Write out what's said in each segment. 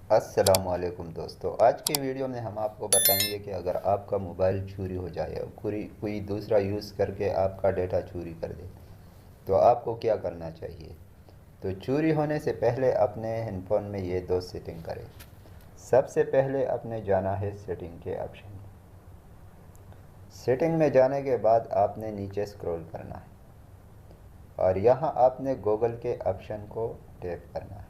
अस्सलामुअलैकुम दोस्तों, आज की वीडियो में हम आपको बताएंगे कि अगर आपका मोबाइल चोरी हो जाए और कोई दूसरा यूज़ करके आपका डेटा चोरी कर दे तो आपको क्या करना चाहिए। तो चोरी होने से पहले अपने हेडफोन में ये दो सेटिंग करें। सबसे पहले आपने जाना है सेटिंग के ऑप्शन में। सेटिंग में जाने के बाद आपने नीचे स्क्रॉल करना है और यहाँ आपने गूगल के ऑप्शन को टैप करना है।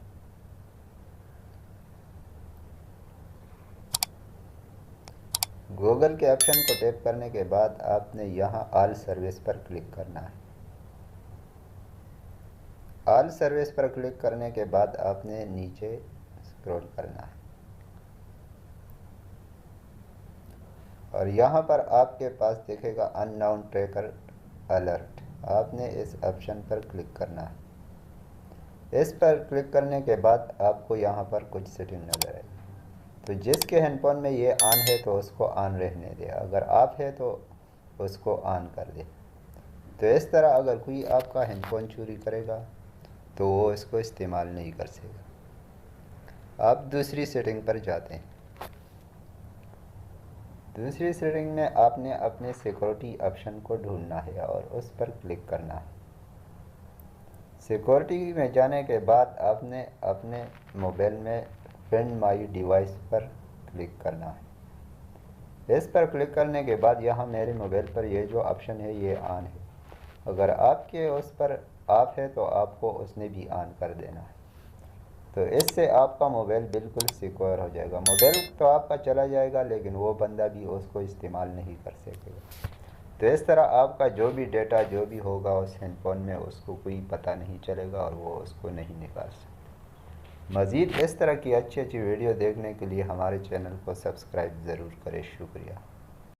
गूगल के ऑप्शन को टैप करने के बाद आपने यहाँ ऑल सर्विस पर क्लिक करना है। ऑल सर्विस पर क्लिक करने के बाद आपने नीचे स्क्रॉल करना है और यहाँ पर आपके पास दिखेगा अननोन ट्रैकर अलर्ट। आपने इस ऑप्शन पर क्लिक करना है। इस पर क्लिक करने के बाद आपको यहाँ पर कुछ सेटिंग नज़र आएगी। तो जिसके हैंडफोन में ये ऑन है तो उसको ऑन रहने दे, अगर ऑफ है तो उसको ऑन कर दे। तो इस तरह अगर कोई आपका हैंडफोन चोरी करेगा तो वो इसको इस्तेमाल नहीं कर सकेगा। आप दूसरी सेटिंग पर जाते हैं। दूसरी सेटिंग में आपने अपने सिक्योरिटी ऑप्शन को ढूंढना है और उस पर क्लिक करना है। सिक्योरिटी में जाने के बाद आपने अपने मोबाइल में फाइंड माई डिवाइस पर क्लिक करना है। इस पर क्लिक करने के बाद यहाँ मेरे मोबाइल पर ये जो ऑप्शन है ये ऑन है। अगर आपके उस पर ऑफ है तो आपको उसने भी ऑन कर देना है। तो इससे आपका मोबाइल बिल्कुल सिक्योर हो जाएगा। मोबाइल तो आपका चला जाएगा लेकिन वो बंदा भी उसको इस्तेमाल नहीं कर सकेगा। तो इस तरह आपका जो भी डेटा जो भी होगा उस हैंडफोन में उसको कोई पता नहीं चलेगा और वो उसको नहीं निकाल सकता। मज़ीद इस तरह की अच्छी अच्छी वीडियो देखने के लिए हमारे चैनल को सब्सक्राइब ज़रूर करें। शुक्रिया।